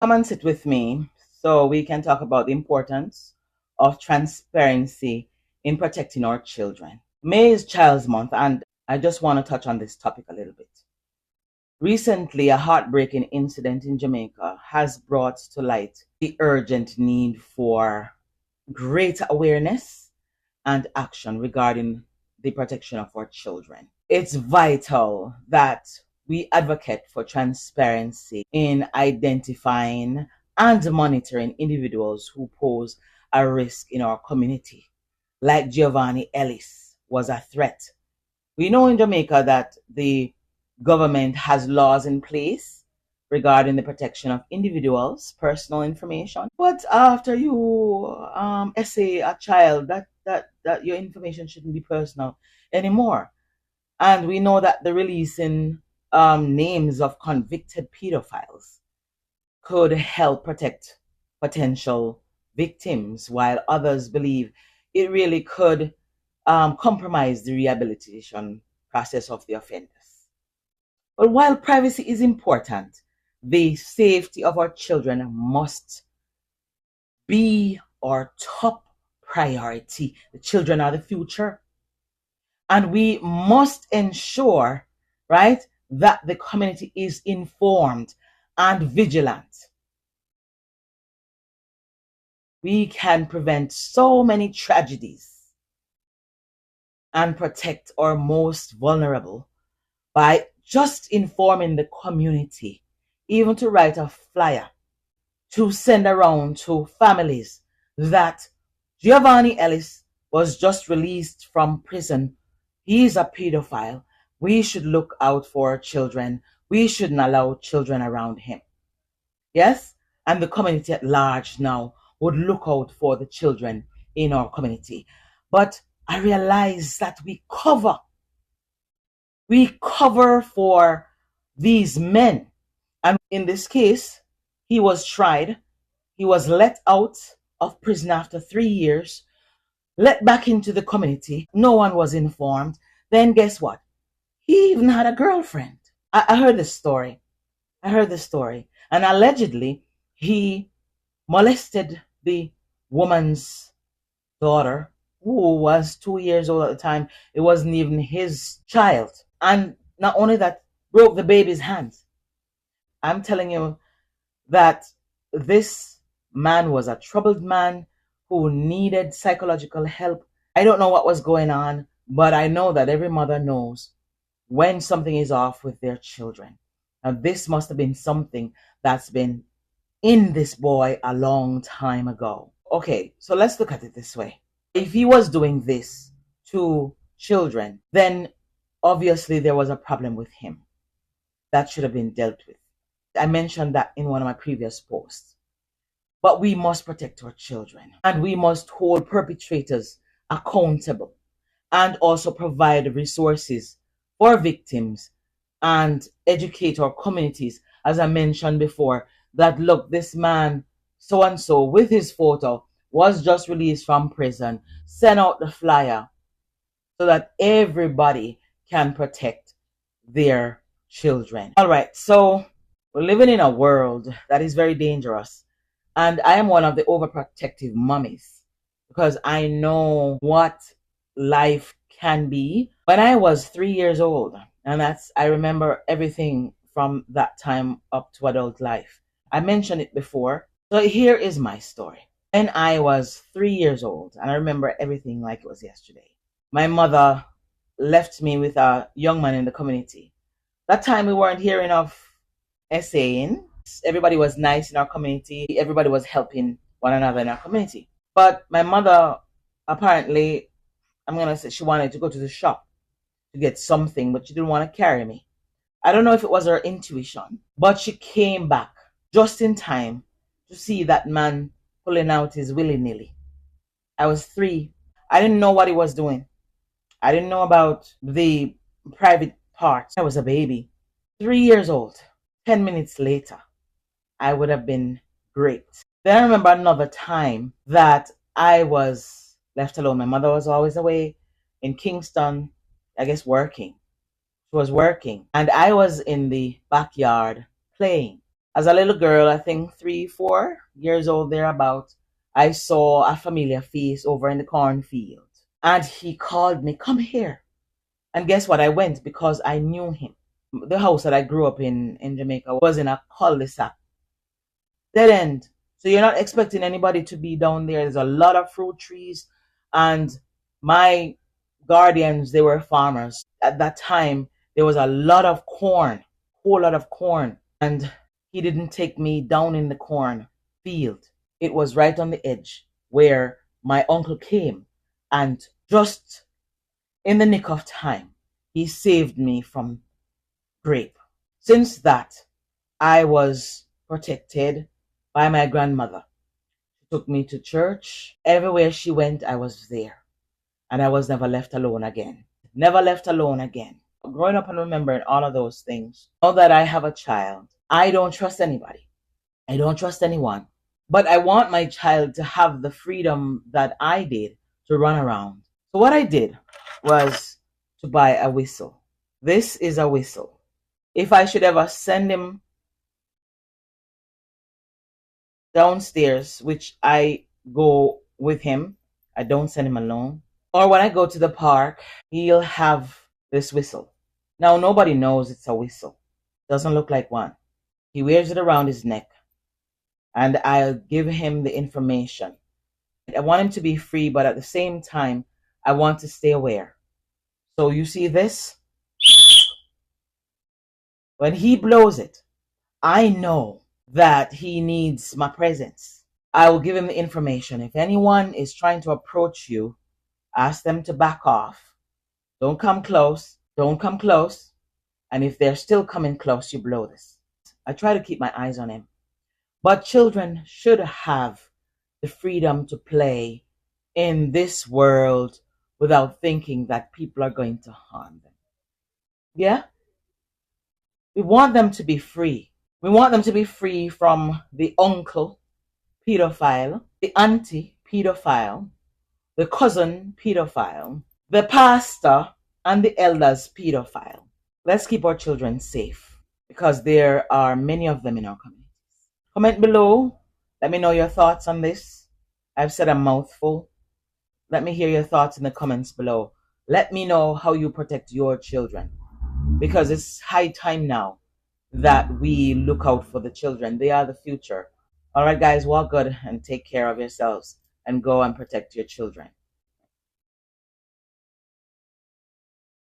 Come and sit with me so we can talk about the importance of transparency in protecting our children. May is Child's Month, and I just want to touch on this topic a little bit. Recently, a heartbreaking incident in Jamaica has brought to light the urgent need for greater awareness and action regarding the protection of our children. It's vital that we advocate for transparency in identifying and monitoring individuals who pose a risk in our community, like Giovanni Ellis was a threat. We know in Jamaica that the government has laws in place regarding the protection of individuals' personal information. But after you essay a child, that your information shouldn't be personal anymore. And we know that the releasing names of convicted pedophiles could help protect potential victims, while others believe it really could compromise the rehabilitation process of the offenders. But while privacy is important, the safety of our children must be our top priority. The children are the future. And we must ensure, right, that the community is informed and vigilant. We can prevent so many tragedies and protect our most vulnerable by just informing the community, even to write a flyer to send around to families that Giovanni Ellis was just released from prison. He is a pedophile. We should look out for children. We shouldn't allow children around him. Yes? And the community at large now would look out for the children in our community. But I realize that we cover for these men. And in this case, he was tried. He was let out of prison after 3 years, let back into the community. No one was informed. Then guess what? He even had a girlfriend. I heard this story. And allegedly, he molested the woman's daughter, who was 2 years old at the time. It wasn't even his child. And not only that, broke the baby's hands. I'm telling you that this man was a troubled man who needed psychological help. I don't know what was going on, but I know that every mother knows when something is off with their children. Now, this must have been something that's been in this boy a long time ago. Okay, so let's look at it this way. If he was doing this to children, then obviously there was a problem with him that should have been dealt with. I mentioned that in one of my previous posts. But we must protect our children, and we must hold perpetrators accountable, and also provide resources for victims and educate our communities, as I mentioned before, that look, this man so and so with his photo was just released from prison. Send out the flyer so that everybody can protect their children. All right, so we're living in a world that is very dangerous, and I am one of the overprotective mummies because I know what life can be. When I was 3 years old, and I remember everything from that time up to adult life. I mentioned it before. So here is my story. When I was 3 years old, and I remember everything like it was yesterday, my mother left me with a young man in the community. That time we weren't hearing of essaying. Everybody was nice in our community. Everybody was helping one another in our community. But my mother, apparently, I'm going to say she wanted to go to the shop to get something, but she didn't want to carry me. I don't know if it was her intuition, but she came back just in time to see that man pulling out his willy-nilly. I was 3. I didn't know what he was doing. I didn't know about the private parts. I was a baby. 3 years old. 10 minutes later, I would have been great. Then I remember another time that I was left alone. My mother was always away in Kingston, I guess working. She was working. And I was in the backyard playing. As a little girl, I think 3, 4 years old, thereabout, I saw a familiar face over in the cornfield. And he called me, come here. And guess what? I went because I knew him. The house that I grew up in Jamaica was in a cul-de-sac, dead end. So you're not expecting anybody to be down there. There's a lot of fruit trees, and my guardians, they were farmers. At that time, there was a lot of corn, whole lot of corn, and he didn't take me down in the corn field. It was right on the edge where my uncle came, and just in the nick of time, he saved me from grape. Since that, I was protected by my grandmother. She took me to church. Everywhere she went, I was there. And I was never left alone again. Never left alone again. Growing up and remembering all of those things. Now that I have a child, I don't trust anybody. I don't trust anyone. But I want my child to have the freedom that I did to run around. So what I did was to buy a whistle. This is a whistle. If I should ever send him downstairs, which I go with him, I don't send him alone. Or when I go to the park, he'll have this whistle. Now, nobody knows it's a whistle. Doesn't look like one. He wears it around his neck. And I'll give him the information. I want him to be free, but at the same time, I want to stay aware. So you see this? When he blows it, I know that he needs my presence. I will give him the information. If anyone is trying to approach you, ask them to back off. Don't come close. Don't come close. And if they're still coming close, you blow this. I try to keep my eyes on him. But children should have the freedom to play in this world without thinking that people are going to harm them. Yeah? We want them to be free. We want them to be free from the uncle pedophile, the auntie pedophile, the cousin pedophile, the pastor and the elders pedophile. Let's keep our children safe because there are many of them in our communities. Comment below. Let me know your thoughts on this. I've said a mouthful. Let me hear your thoughts in the comments below. Let me know how you protect your children because it's high time now that we look out for the children. They are the future. All right, guys, walk good and take care of yourselves and go and protect your children.